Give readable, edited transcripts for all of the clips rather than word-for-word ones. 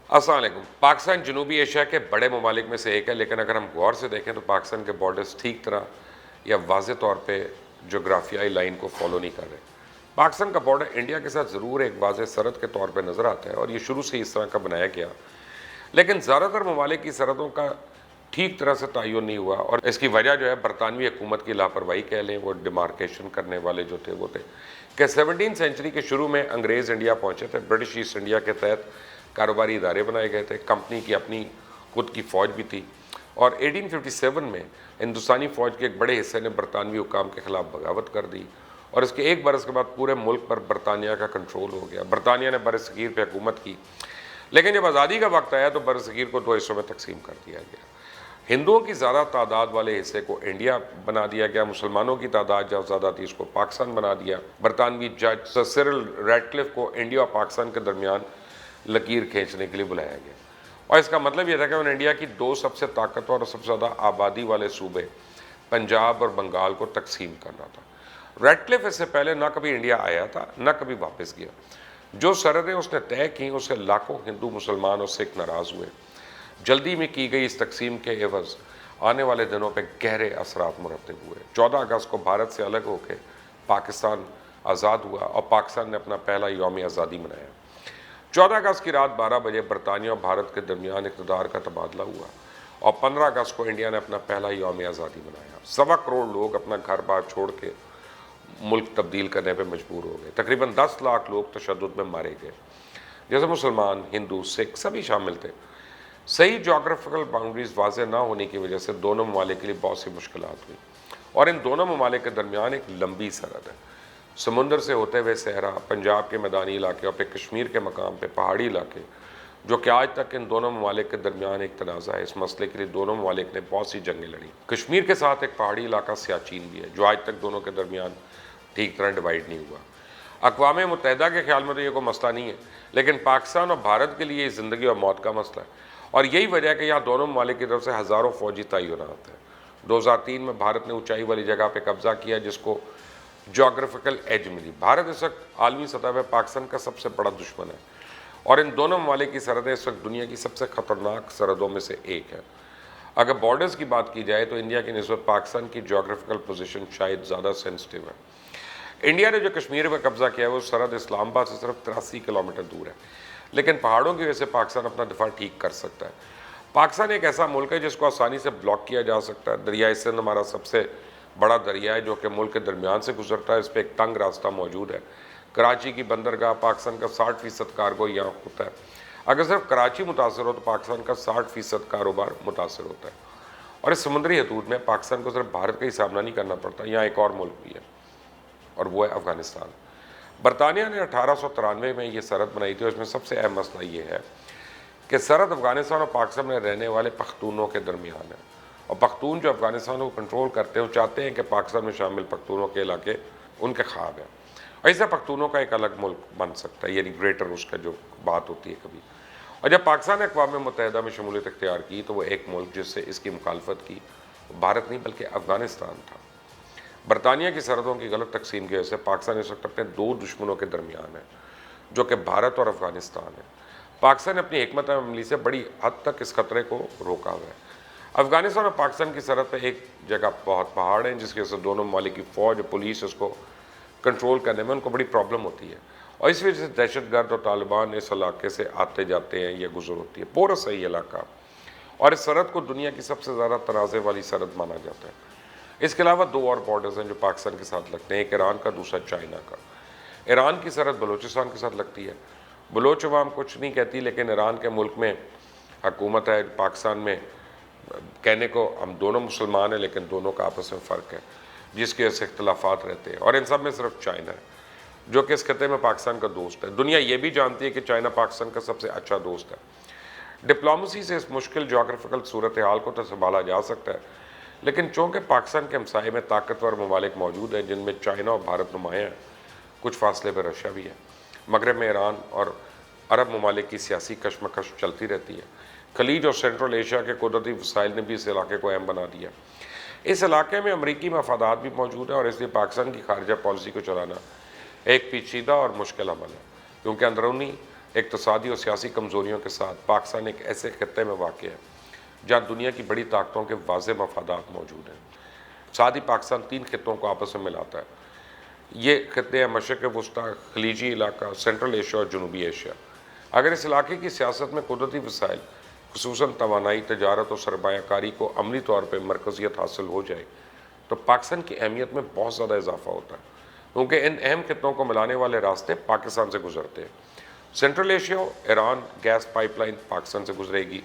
السلام علیکم۔ پاکستان جنوبی ایشیا کے بڑے ممالک میں سے ایک ہے، لیکن اگر ہم غور سے دیکھیں تو پاکستان کے بارڈرز ٹھیک طرح یا واضح طور پہ جغرافیائی لائن کو فالو نہیں کر رہے۔ پاکستان کا بارڈر انڈیا کے ساتھ ضرور ایک واضح سرحد کے طور پہ نظر آتا ہے اور یہ شروع سے اس طرح کا بنایا گیا، لیکن زیادہ تر ممالک کی سرحدوں کا ٹھیک طرح سے تعین نہیں ہوا، اور اس کی وجہ جو ہے برطانوی حکومت کی لاپرواہی کہہ لیں، وہ ڈیمارکیشن کرنے والے جو تھے وہ تھے کہ 17 سینچری کے شروع میں انگریز انڈیا پہنچے تھے، برٹش ایسٹ انڈیا کے تحت کاروباری ادارے بنائے گئے تھے، کمپنی کی اپنی خود کی فوج بھی تھی، اور 1857 میں ہندوستانی فوج کے ایک بڑے حصے نے برطانوی حکام کے خلاف بغاوت کر دی، اور اس کے ایک برس کے بعد پورے ملک پر برطانیہ کا کنٹرول ہو گیا۔ برطانیہ نے بر صغیر پہ حکومت کی، لیکن جب آزادی کا وقت آیا تو بر صغیر کو 2 حصوں میں تقسیم کر دیا گیا۔ ہندوؤں کی زیادہ تعداد والے حصے کو انڈیا بنا دیا گیا، مسلمانوں کی تعداد جب زیادہ تھی اس کو پاکستان بنا دیا۔ برطانوی جج سر سرل ریڈکلف کو انڈیا اور پاکستان کے درمیان لکیر کھینچنے کے لیے بلایا گیا، اور اس کا مطلب یہ تھا کہ انہوں نے انڈیا کی 2 سب سے طاقتور اور سب سے زیادہ آبادی والے صوبے پنجاب اور بنگال کو تقسیم کرنا تھا۔ ریڈکلف اس سے پہلے نہ کبھی انڈیا آیا تھا نہ کبھی واپس گیا۔ جو سرحدیں اس نے طے کی اس سے لاکھوں ہندو، مسلمان اور سکھ ناراض ہوئے۔ جلدی میں کی گئی اس تقسیم کے عوض آنے والے دنوں پہ گہرے اثرات مرتب ہوئے۔ 14 اگست کو بھارت سے الگ ہو کے پاکستان آزاد ہوا اور پاکستان نے اپنا پہلا یوم آزادی منایا۔ 14 اگست کی رات 12 بجے برطانیہ اور بھارت کے درمیان اقتدار کا تبادلہ ہوا، اور 15 اگست کو انڈیا نے اپنا پہلا یوم آزادی منایا۔ 1.25 کروڑ لوگ اپنا گھر بار چھوڑ کے ملک تبدیل کرنے پہ مجبور ہو گئے۔ تقریباً 10 لاکھ لوگ تشدد میں مارے گئے، جیسے مسلمان، ہندو، سکھ سبھی شامل تھے۔ صحیح جغرافیکل باؤنڈریز واضح نہ ہونے کی وجہ سے دونوں ممالک کے لیے بہت سی مشکلات ہوئی، اور ان دونوں ممالک کے درمیان ایک لمبی سرحد ہے، سمندر سے ہوتے ہوئے صحرا، پنجاب کے میدانی علاقے اور پھر کشمیر کے مقام پہ پہاڑی علاقے، جو کہ آج تک ان دونوں ممالک کے درمیان ایک تنازع ہے۔ اس مسئلے کے لیے دونوں ممالک نے بہت سی جنگیں لڑی۔ کشمیر کے ساتھ ایک پہاڑی علاقہ سیاچین بھی ہے، جو آج تک دونوں کے درمیان ٹھیک طرح ڈیوائیڈ نہیں ہوا۔ اقوام متحدہ کے خیال میں تو یہ کوئی مسئلہ نہیں ہے، لیکن پاکستان اور بھارت کے لیے یہ زندگی اور موت کا مسئلہ ہے، اور یہی وجہ ہے کہ یہاں دونوں ممالک کی طرف سے ہزاروں فوجی تعینات ہیں۔ 2003 میں بھارت نے اونچائی والی جگہ پہ قبضہ کیا جس کو جغرافیکل ایج ملی۔ بھارت اس وقت عالمی سطح پہ پاکستان کا سب سے بڑا دشمن ہے، اور ان دونوں ممالک کی سرحدیں اس وقت دنیا کی سب سے خطرناک سرحدوں میں سے ایک ہے۔ اگر بارڈرز کی بات کی جائے تو انڈیا کی نسبت پاکستان کی جغرافیکل پوزیشن شاید زیادہ سینسٹیو ہے۔ انڈیا نے جو کشمیر پہ قبضہ کیا ہے وہ سرحد اسلام آباد سے صرف 83 کلومیٹر دور ہے، لیکن پہاڑوں کی وجہ سے پاکستان اپنا دفاع ٹھیک کر سکتا ہے۔ پاکستان ایک ایسا ملک ہے جس کو آسانی سے بلاک کیا جا سکتا ہے۔ دریائے سندھ ہمارا سب سے بڑا دریا ہے جو کہ ملک کے درمیان سے گزرتا ہے، اس پہ ایک تنگ راستہ موجود ہے۔ کراچی کی بندرگاہ، پاکستان کا 60% کارگو یہاں ہوتا ہے۔ اگر صرف کراچی متاثر ہو تو پاکستان کا 60% کاروبار متاثر ہوتا ہے، اور اس سمندری حدود میں پاکستان کو صرف بھارت کا ہی سامنا نہیں کرنا پڑتا، یہاں ایک اور ملک بھی ہے، اور وہ ہے افغانستان۔ برطانیہ نے 1893 میں یہ سرحد بنائی تھی، اور اس میں سب سے اہم مسئلہ یہ ہے کہ سرحد افغانستان اور پاکستان میں رہنے والے پختونوں کے درمیان ہے، اور پختون جو افغانستان کو کنٹرول کرتے ہیں وہ چاہتے ہیں کہ پاکستان میں شامل پختونوں کے علاقے ان کے خواب ہیں، اور اس سے پختونوں کا ایک الگ ملک بن سکتا ہے، یعنی گریٹر اس کا جو بات ہوتی ہے کبھی۔ اور جب پاکستان نے اقوام متحدہ میں شمولیت اختیار کی تو وہ ایک ملک جس سے اس کی مخالفت کی بھارت نہیں بلکہ افغانستان تھا۔ برطانیہ کی سرحدوں کی غلط تقسیم کی وجہ سے پاکستان اس وقت اپنے 2 دشمنوں کے درمیان ہے، جو کہ بھارت اور افغانستان ہے۔ پاکستان نے اپنی حکمت عملی سے بڑی حد تک اس خطرے کو روکا ہوا ہے۔ افغانستان اور پاکستان کی سرحد پہ ایک جگہ بہت پہاڑ ہیں، جس کی وجہ سے دونوں ممالک کی فوج اور پولیس اس کو کنٹرول کرنے میں ان کو بڑی پرابلم ہوتی ہے، اور اس وجہ سے دہشت گرد اور طالبان اس علاقے سے آتے جاتے ہیں یا گزر ہوتی ہے، پورا صحیح علاقہ، اور اس سرحد کو دنیا کی سب سے زیادہ تنازع والی سرحد مانا جاتا ہے۔ اس کے علاوہ 2 اور بارڈرز ہیں جو پاکستان کے ساتھ لگتے ہیں، ایک ایران کا، دوسرا چائنا کا۔ ایران کی سرحد بلوچستان کے ساتھ لگتی ہے۔ بلوچ عوام کچھ نہیں کہتی، لیکن ایران کے ملک میں حکومت ہے، پاکستان میں کہنے کو ہم دونوں مسلمان ہیں لیکن دونوں کا آپس میں فرق ہے، جس کی وجہ سے اختلافات رہتے ہیں، اور ان سب میں صرف چائنا ہے جو کہ اس خطے میں پاکستان کا دوست ہے۔ دنیا یہ بھی جانتی ہے کہ چائنا پاکستان کا سب سے اچھا دوست ہے۔ ڈپلومسی سے اس مشکل جغرافیکل صورتحال کو تو سنبھالا جا سکتا ہے، لیکن چونکہ پاکستان کے ہمسائے میں طاقتور ممالک موجود ہیں جن میں چائنا اور بھارت نمایاں ہیں، کچھ فاصلے پہ رشیا بھی ہے، مغرب میں ایران اور عرب ممالک کی سیاسی کشمکش چلتی رہتی ہے، خلیج اور سینٹرل ایشیا کے قدرتی وسائل نے بھی اس علاقے کو اہم بنا دیا۔ اس علاقے میں امریکی مفادات بھی موجود ہیں، اور اس لیے پاکستان کی خارجہ پالیسی کو چلانا ایک پیچیدہ اور مشکل عمل ہے، کیونکہ اندرونی اقتصادی اور سیاسی کمزوریوں کے ساتھ پاکستان ایک ایسے خطے میں واقع ہے جہاں دنیا کی بڑی طاقتوں کے واضح مفادات موجود ہیں۔ ساتھ ہی پاکستان 3 خطوں کو آپس میں ملاتا ہے۔ یہ خطے ہیں مشرق وسطیٰ، خلیجی علاقہ، سینٹرل ایشیا اور جنوبی ایشیا۔ اگر اس علاقے کی سیاست میں قدرتی وسائل خصوصاً توانائی، تجارت اور سرمایہ کاری کو عملی طور پہ مرکزیت حاصل ہو جائے تو پاکستان کی اہمیت میں بہت زیادہ اضافہ ہوتا ہے، کیونکہ ان اہم خطوں کو ملانے والے راستے پاکستان سے گزرتے ہیں۔ Central Asia, Iran gas pipe line Pakistan سے گزرے گی۔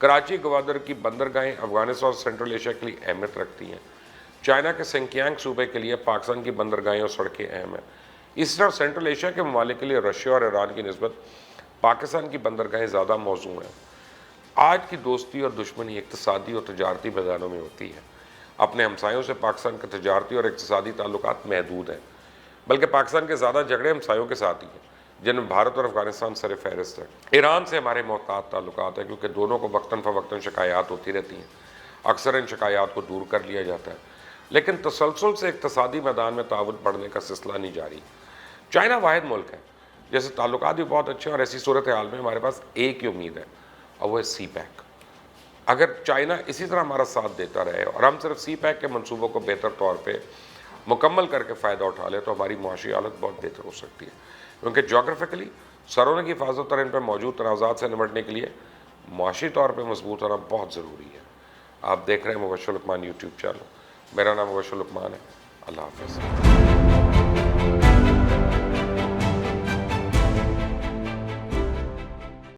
کراچی گوادر کی بندرگاہیں افغانستان اور سینٹرل ایشیا کے لیے اہمیت رکھتی ہیں۔ چائنا کے سنکیانگ صوبے کے لیے پاکستان کی بندرگاہیں اور سڑکیں اہم ہیں۔ اسی طرح سینٹرل ایشیا کے ممالک کے لیے رشیا اور ایران کی نسبت پاکستان کی بندرگاہیں زیادہ موزوں ہیں۔ آج کی دوستی اور دشمنی اقتصادی اور تجارتی میدانوں میں ہوتی ہے۔ اپنے ہمسایوں سے پاکستان کے تجارتی اور اقتصادی تعلقات محدود ہیں، بلکہ پاکستان کے زیادہ جھگڑے ہمسایوں کے ساتھ ہی ہیں، جن میں بھارت اور افغانستان سر فہرست ہے۔ ایران سے ہمارے محتاط تعلقات ہیں، کیونکہ دونوں کو وقتاً فوقتاً شکایات ہوتی رہتی ہیں۔ اکثر ان شکایات کو دور کر لیا جاتا ہے، لیکن تسلسل سے اقتصادی میدان میں تعاون بڑھنے کا سلسلہ نہیں جاری۔ چائنا واحد ملک ہے جیسے تعلقات بھی بہت اچھے ہیں، اور ایسی صورتحال میں ہمارے پاس ایک ہی امید ہے، اور وہ ہے سی پیک۔ اگر چائنا اسی طرح ہمارا ساتھ دیتا رہے اور ہم صرف سی پیک کے منصوبوں کو بہتر طور پہ مکمل کر کے فائدہ اٹھا لے تو ہماری معاشی حالت بہت بہتر ہو سکتی ہے، کیونکہ جغرافیکلی سرحدوں کی حفاظت اور ان پر موجود تنازعات سے نمٹنے کے لیے معاشی طور پہ مضبوط ہونا بہت ضروری ہے۔ آپ دیکھ رہے ہیں مبشر لقمان یوٹیوب چینل۔ میرا نام مبشر لقمان ہے۔ اللہ حافظ۔